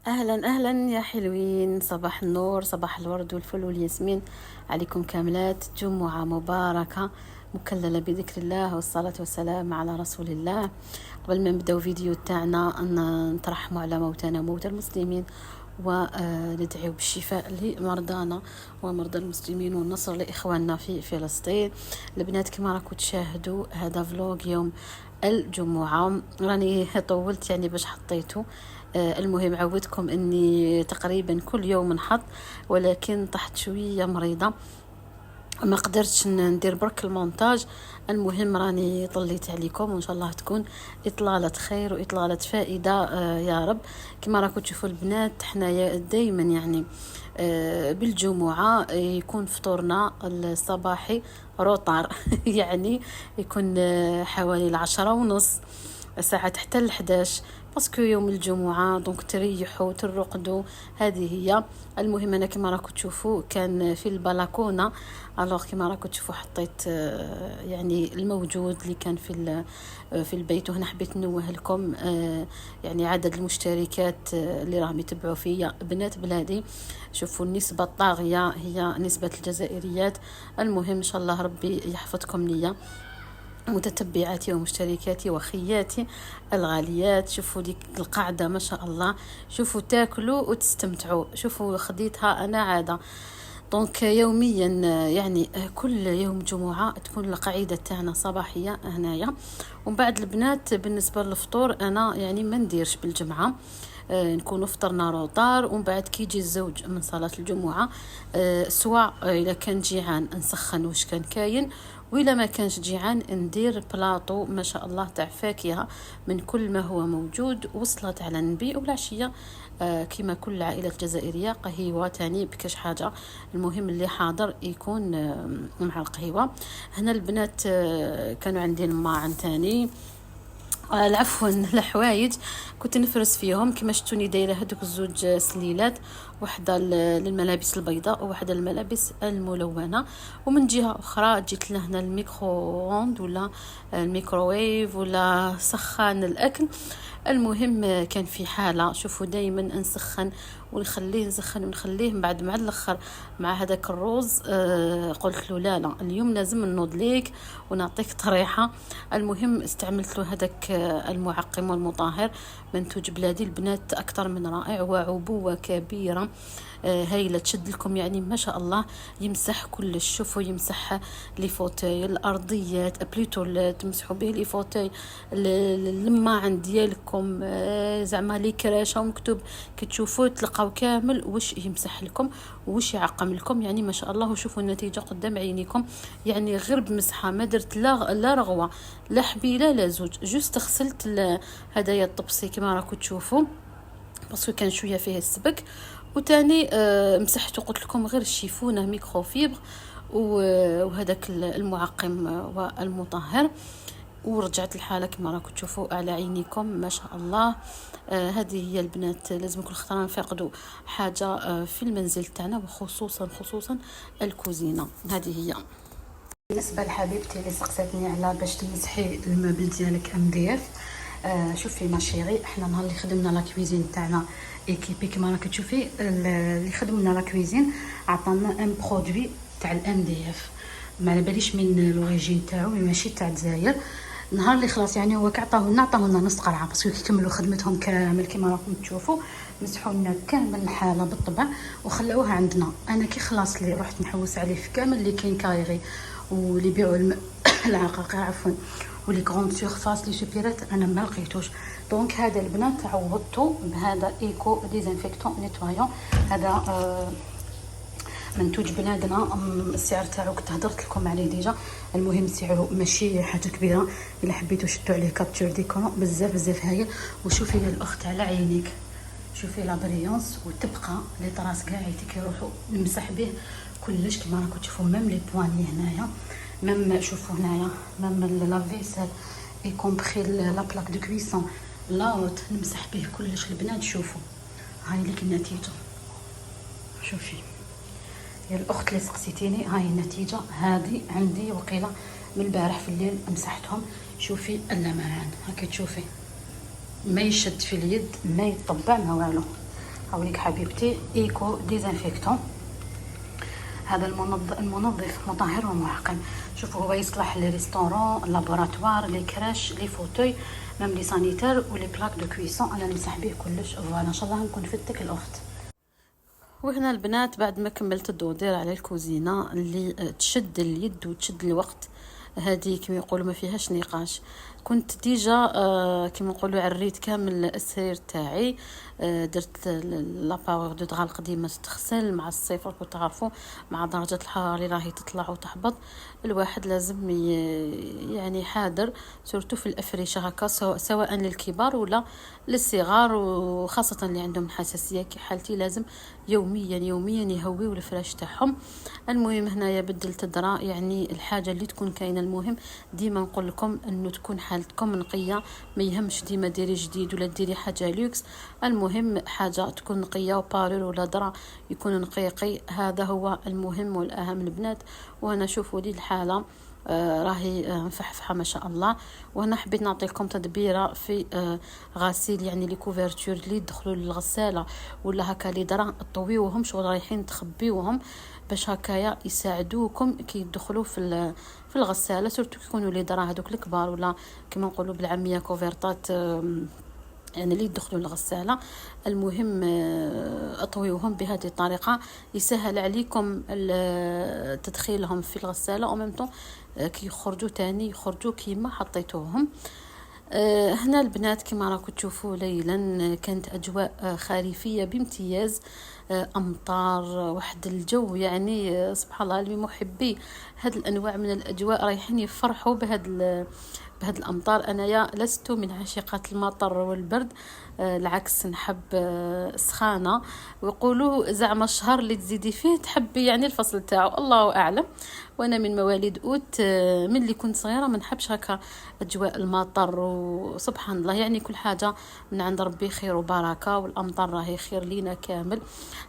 اهلا اهلا يا حلوين، صباح النور، صباح الورد والفل والياسمين عليكم كاملات. جمعة مباركة مكللة بذكر الله والصلاة والسلام على رسول الله. قبل ما نبداو فيديو تاعنا نترحموا على موتانا وموتى المسلمين وندعيو بالشفاء لمرضانا ومرضى المسلمين والنصر لإخواننا في فلسطين. البنات كما راكم تشاهدوا هذا فلوق يوم الجمعة، راني طولت يعني باش حطيته. المهم عودتكم اني تقريبا كل يوم نحط، ولكن طحت شوية مريضة ما قدرتش ندير برك المونتاج. المهم راني طليت عليكم وان شاء الله تكون اطلالة خير واطلالة فائدة يا رب. كما راكم تشوفوا البنات حنايا دائما يعني بالجمعة يكون فطورنا الصباحي روطار يعني يكون حوالي 10:30 ساعات حتى 11، باسكو يوم الجمعة دونك تريحوا ترقدوا. هذه هي. المهم انا كما راكم تشوفوا كان في البلكونه، الوغ كما راكم تشوفوا حطيت يعني الموجود اللي كان في البيت. وهنا حبيت نوه لكم يعني عدد المشتركات اللي راهم يتبعوا فيا بنات بلادي. شوفوا النسبة الطاغية هي نسبة الجزائريات. المهم ان شاء الله ربي يحفظكم ليا متتبعاتي ومشتركاتي وخياتي الغاليات. شوفوا ديك القاعدة ما شاء الله، شوفوا تاكلوا وتستمتعوا. شوفوا خديتها انا عادة دونك يوميا يعني كل يوم جمعة تكون القاعدة تاعنا صباحية هنايا. ومن بعد البنات بالنسبة للفطور انا يعني ما نديرش بالجمعة، نكون فطرنا روطار ومن بعد كي يجي الزوج من صلاة الجمعة سواء إذا كان جيعان نسخن واش كان كاين، وإلا ما كانش جيعان ندير بلاطو ما شاء الله تاع فاكهة من كل ما هو موجود، وصلت على النبي. والعشية كما كل عائلة جزائرية قهيوة تاني بكاش حاجة، المهم اللي حاضر يكون مع القهيوة. هنا البنات كانوا عندي الماعن تاني العفوا الحوايج كنت نفرس فيهم كما شفتوني دايره هذوك الزوج سليلات، وحده للملابس البيضاء وواحده الملابس الملونه. ومن جهه اخرى جيت لهنا الميكرووند ولا الميكروويف ولا سخان الاكل. المهم كان في حاله، شوفوا دائما نسخن ونخليه نسخن ونخليه من بعد مع الاخر مع هذاك الروز. قلت له لا اليوم لازم نوض ليك ونعطيك طريحه. المهم استعملت له هذاك المعقم والمطهر منتوج بلادي البنات اكثر من رائع، وعبوه كبيره هايله تشد لكم يعني ما شاء الله. يمسح كل شوفوا يمسح لي فوتاي الارضيات بليتو تمسحوا به لي فوتاي الماعن ديالكم زعما لي كراشه ومكتوب كي تشوفوا تلقاو كامل واش يمسح لكم واش يعقم لكم يعني ما شاء الله. وشوفوا النتيجه قدام عينيكم يعني غير بمسحه ما درت لا رغوه لا حبيله لا زوج، جوست غسلت هدايا الطبسي كما راكم تشوفوا باسكو كان شويه فيه السبك. وتاني مسحته قلت لكم غير الشيفونه ميكروفيبر وهذاك المعقم والمطهر، ورجعت الحاله كما راكم تشوفوا على عينيكم ما شاء الله. هذه هي البنات، لازم كل خطره نفقدوا حاجه في المنزل تاعنا وخصوصا الكوزينه. هذه هي. بالنسبه لحبيبتي اللي سقساتني على باش تمسحي المبل ديالك MDF، شوفي ما شيري، احنا نهار اللي خدمنا لا كويزين تاعنا ايكيبي كما راك تشوفي اللي خدمنا لا كويزين عطانا ان برودوي تاع MDF، ما على باليش من لوريجين تاعو ماشي تاع الجزائر. نهار اللي خلاص يعني هو عطاونا نص قرعه باسكو كيكملوا خدمتهم كامل كما راكم تشوفوا، مسحوا لنا كامل الحاله بالطبع وخلوها عندنا. انا كي خلاص اللي رحت نحوس عليه في كامل اللي كاين كايغي واللي يبيعوا العقاقير عفوا ولي كروند سيرفاس لي سوبيرات انا ما لقيتوش. دونك هذا البنات عوضته بهذا ايكو ديزانفيكتون نيتوايون. هذا منتوج بلادنا، السعر تاعو كنت هضرت لكم عليه ديجا. المهم سعره ماشي حاجه كبيره، الا حبيتوا شدوا عليه كابتور ديكورون بزاف هايل. وشوفي يا الاخت على عينيك، شوفي لا بريونس وتبقى لي طراس كاع كيروحوا نمسح به كلش كما راكم تشوفوا. ميم لي بواني هنايا، ميم شوفوا هنايا ميم لا فيسل اي كومبري لا بلاك دو كويسون لاوت نمسح به كلش البنات. شوفوا هاي لك النتيجه، شوفي يا الاخت اللي سقسيتيني هاي النتيجه. هذه عندي وقيله من البارح في الليل مسحتهم. شوفي اللمعان هكا تشوفي ما يشد في اليد ما يطبع ما والو. هاوليك حبيبتي ايكو ديزانفيكتون. هذا المنظف مطهر ومعقم. شوفوا هو يصلح لي ريستورون، لابوراتوار، لي كراش، لي فوتوي، ميم لي سانيتير ولي بلاك دو كويسون. انا نمسح به كلش. فوالا ان شاء الله نكون فدتك الاخت. وهنا البنات بعد ما كملت الدودير على الكوزينه اللي تشد اليد وتشد الوقت، هذه كما يقولوا ما فيهاش نقاش. كنت ديجا كما نقولوا عريت كامل السرير تاعي، درت لاباور دو دغا القديمه تغسل مع الصيف راكم تعرفوا مع درجه الحراره اللي راهي تطلع وتهبط. الواحد لازم يعني حاذر سورتو في الافرشه هكا، سواء للكبار ولا للصغار، وخاصه اللي عندهم حساسيه كي حالتي لازم يوميا يهويوا الفراش تاعهم. المهم هنايا بدلت الدرا، يعني الحاجه اللي تكون كاينه. المهم ديما نقول لكم انه تكون حالتكم نقيه، ما يهمش ديما ديري جديد ولا ديري حاجه لوكس، المهم حاجه تكون نقيه وبارول ولا درا يكون نقيقي. هذا هو المهم والاهم البنات. وانا شوفوا لي الحاله راهي مفحفحه ما شاء الله. وانا حبيت نعطيكم تدبيره في غسيل يعني لي كوفرتور اللي يدخلوا للغساله ولا هكا لي درا طويوهم شغل رايحين تخبيوهم باش هكايا يساعدوكم كي يدخلوا في الغساله، سورتو يكونوا لي درا هذوك الكبار ولا كما نقولوا بالعاميه كوفرتات يعني اللي يدخلوا الغساله. المهم اطويوهم بهذه الطريقه، يسهل عليكم تدخيلهم في الغساله وممتو كي يخرجوا تاني يخرجوا كيما حطيتوهم. هنا البنات كما راكم تشوفوا ليلا كانت اجواء خريفيه بامتياز، امطار، واحد الجو يعني سبحان الله. اللي محبي هذه الانواع من الاجواء رايحين يفرحوا بهذا الامطار. انا لست من عاشقات المطر والبرد، العكس نحب السخانه. ويقولوا زعما الشهر اللي تزيدي فيه تحبي يعني الفصل تاعو، الله اعلم. وانا من مواليد اوت، من اللي كنت صغيره ما نحبش هكا اجواء المطر، وسبحان الله يعني كل حاجه من عند ربي خير وبركه، والامطار راهي خير لينا كامل.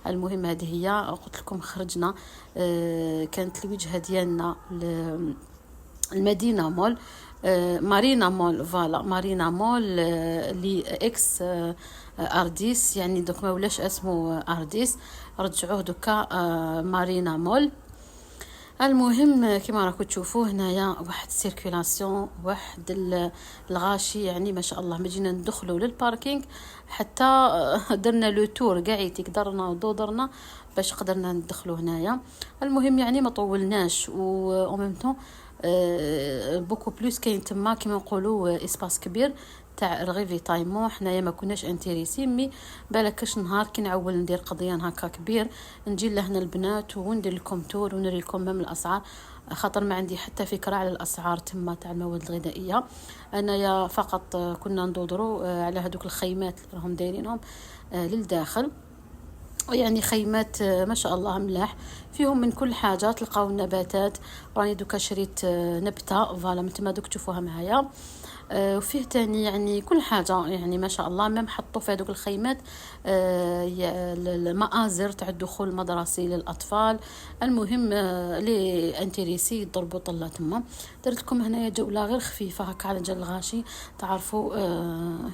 المهم هذه هي قلت لكم خرجنا، كانت الوجهه ديالنا المدينه مول، مارينا مول، فوالا مارينا مول لي اكس ارديس، يعني دوك ما ولاش اسمه ارديس، رجعوه دوكا مارينا مول. المهم كما راكم تشوفوا هنايا واحد السيركيلاسيون، واحد الغاشي يعني ما شاء الله. ما جينا ندخلوا للباركينغ حتى درنا لو تور قاعيتي قدرنا ودورنا باش قدرنا ندخلوا هنايا. المهم يعني ما طولناش، و ميمتون بوكو بلوس كاين تما كما نقولوا اسباس كبير تاع رغيفي تايمون. حنايا ما كناش انتريسي، مي بالكش نهار كي نعول ندير قضيان هكا كبير نجي لهنا البنات وندير لكم تور ونري لكم من الاسعار، خاطر ما عندي حتى فكره على الاسعار تما تاع المواد الغذائيه. انايا فقط كنا ندوروا على هذوك الخيمات اللي راهم دايرينهم للداخل، يعني خيمات ما شاء الله ملاح فيهم من كل حاجه. تلقاو النباتات، راني دوكا شريت نبته فوالا مثل دوك تشوفوها معايا، وفيه تاني يعني كل حاجه يعني ما شاء الله. مم حطوا في هذوك الخيمات المآزر تاع الدخول المدرسي للاطفال. المهم لي انتريسي يضربوا طله تما. درت لكم هنايا جوله غير خفيفه هكا على جال الغاشي، تعرفوا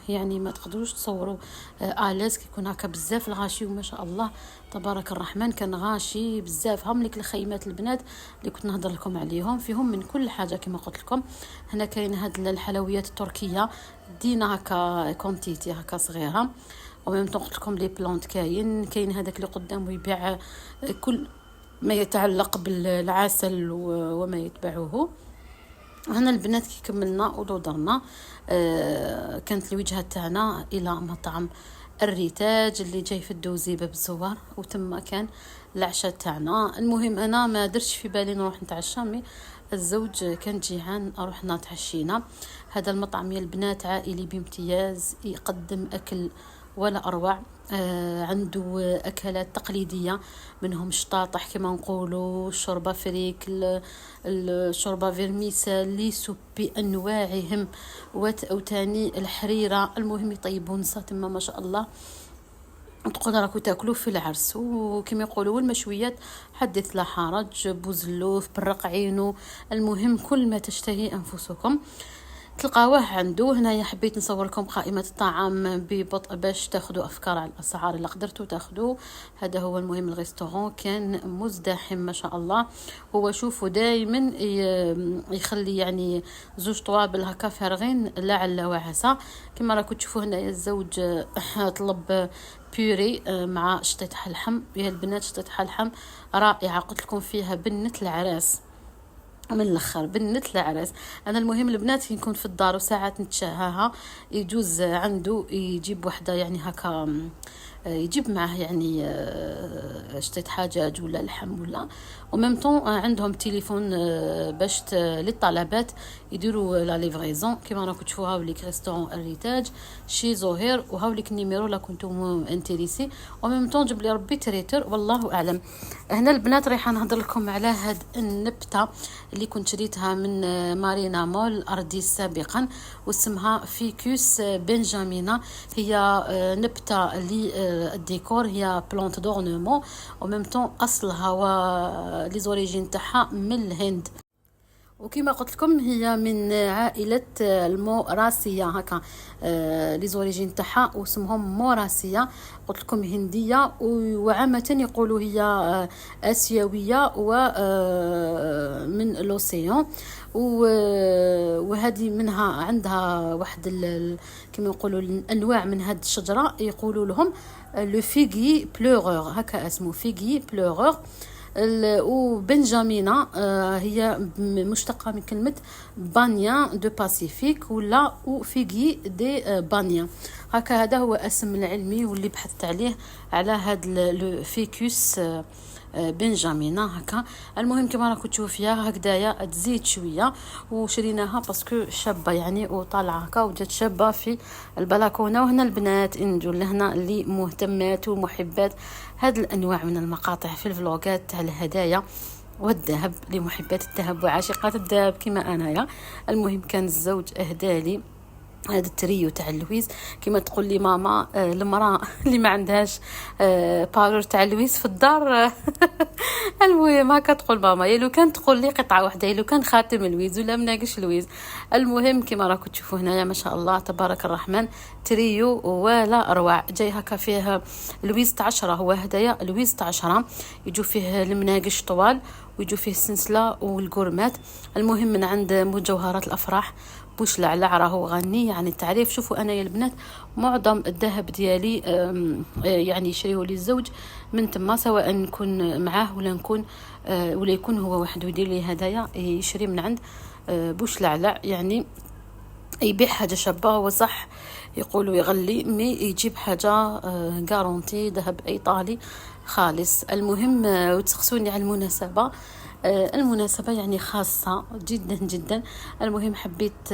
يعني ما تقدروش تصوروا آلاز كيكون هكا بزاف الغاشي، وما شاء الله تبارك الرحمن كان غاشي بزاف. هم لك الخيمات البنات اللي كنت نهضر لكم عليهم فيهم من كل حاجه كما قلت لكم. هنا كاين هاد الحلويات التركيه دينا هكا كونتيتي هكا صغيره، وميم قلت لكم لي بلانت كاين هذاك اللي قدامه يبيع كل ما يتعلق بالعسل وما يتبعه. هنا البنات كي كملنا ودورنا كانت الوجهه تاعنا الى مطعم الريتاج اللي جاي في الدوزيبه بالزوار، وتما كان العشاء تاعنا. المهم انا ما درتش في بالي نروح نتعشى، مي الزوج كان جيعان رحنا تعشينا. هذا المطعم يا البنات عائلي بامتياز، يقدم اكل ولا اروع. عنده اكلات تقليديه منهم شطاطح كما نقولوا، شوربه فريك، الشوربه فيرميسال، سوب بانواعهم، وتاني الحريره. المهم يطيبون تما ما شاء الله، تقول راكو تاكلوا في العرس. وكما يقولوا المشويات حدث لا حرج، بوزلوف، برق عينو، المهم كل ما تشتهي انفسكم. تلقاوه عنده. هنايا حبيت نصور لكم قائمة الطعام ببطء باش تاخذوا أفكار على الأسعار اللي قدرتوا تاخذوا. هذا هو المهم. الريستوران كان مزدحم ما شاء الله. هو شوفوا دائما يخلي يعني زوج طوابل هكا فارغين لعل وعسى. كما راكم تشوفوا هنايا الزوج طلب بيوري مع شطيح اللحم. يا البنات شطيح اللحم رائعة، قلت لكم فيها بنة العراس من الاخر، بنة العرس. انا المهم البنات يكون في الدار وساعات نتشهاها يجوز عنده يجيب وحده يعني هكا، يجيب معه يعني شتيت حاجات ولا لحم ولا. وميم طون عندهم تليفون باش للطلبات يديروا لا ليفريزون. كيما راكم تشوفوا هاوليك ريستورون الريتاج شي زهير، وهاوليك النيميرو لا كنتم انتريسي. وميم طون جاب لي ربي تريتر والله اعلم. هنا البنات رايحه نهضر لكم على هاد النبته اللي كنت شريتها من مارينا مول ارديس سابقا، واسمها فيكوس بنجامينا. هي نبته للديكور، هي بلانت دورنمون، وميم طون اصلها ولي زوريجين تاعها من الهند. وكما قلت لكم هي من عائلة الموراسية هكا، لي زوريجين تاعها واسمهم موراسية. قلت لكم هندية وعامة يقولوا هي آسيوية ومن لوسيون. وهذه منها عندها واحد كما يقولوا الانواع من هذه الشجرة يقولوا لهم لو فيغي بلوغور، هكا اسمه فيغي بلوغور. وبنجامينا هي مشتقة من كلمة بانيا دو باسيفيك ولا فيغي دي بانيا. هكا هذا هو اسم العلمي واللي بحثت عليه على هاد لو فيكوس بنجامينا هكا. المهم كما راكم تشوفوا فيها هكذايا تزيد شويه، وشريناها باسكو شابه يعني وطالعه هكا وجات شابه في البلكونه. وهنا البنات نجوا لهنا اللي مهتمات ومحبات هاد الانواع من المقاطع في الفلوغات تاع الهدايا والذهب، لمحبات الذهب وعاشقات الذهب كما انايا. المهم كان الزوج اهدالي هذا التريو تاع اللويز. كما تقول لي ماما المراه اللي ما عندهاش بارور تاع اللويز في الدار المهم هكا تقول ماما، يا لو كان تقول لي قطعه واحده، يا لو كان خاتم اللويز ولا مناقش اللويز. المهم كما راكم تشوفوا هنايا ما شاء الله تبارك الرحمن تريو ولا اروع. جاي هكا فيه لويز تاع 10، هو هدايا لويز تاع 10 يجوا فيه المناقش طوال ويجوا فيه السلسله والقرمات. المهم من عند مجوهرات الافراح بوش لعلع راهو غني يعني التعريف. شوفوا انا يا البنات معظم الذهب ديالي يعني يشريه لي الزوج من تما، سواء نكون معاه ولا نكون ولا يكون هو وحده يدير لي هدايا يشري من عند بوش لعلع. يعني يبيع حاجه شابه، هو صح يقولوا يغلي مي يجيب حاجه غارونتي ذهب ايطالي خالص. المهم وتسقسوني على المناسبه، المناسبة يعني خاصة جدا جدا. المهم حبيت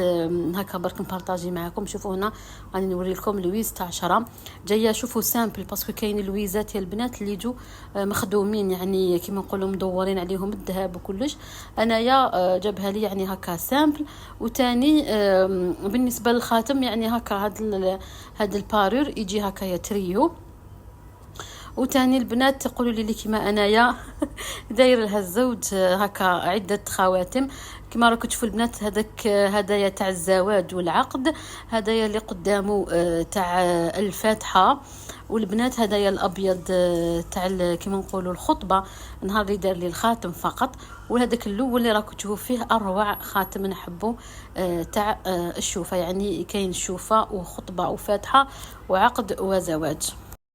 هكا برك نبارطاجي معكم. شوفوا هنا راني نوري لكم لويز تاع 10 جايه. شوفوا سامبل باسكو كاين لويزات يا البنات اللي يجوا مخدومين يعني كيما نقولوا مدورين عليهم الذهب وكلش. انايا جابها لي يعني هكا سامبل. وتاني بالنسبة للخاتم يعني هكا هاد البارور يجي هكا يا تريو. وتاني البنات تقولوا لي كيما انايا داير لها الزوج هكا عده خواتم. كما راكم تشوفوا البنات هذاك هدايا تاع الزواج والعقد، هدايا اللي قدامه تاع الفاتحه، والبنات هدايا الابيض تاع كيما نقولوا الخطبه نهار اللي دار لي الخاتم فقط. وهذاك الاول اللي راكم تشوفوا فيه اروع خاتم نحبه تاع الشوفه، يعني كاين شوفه وخطبه وفاتحه وعقد وزواج.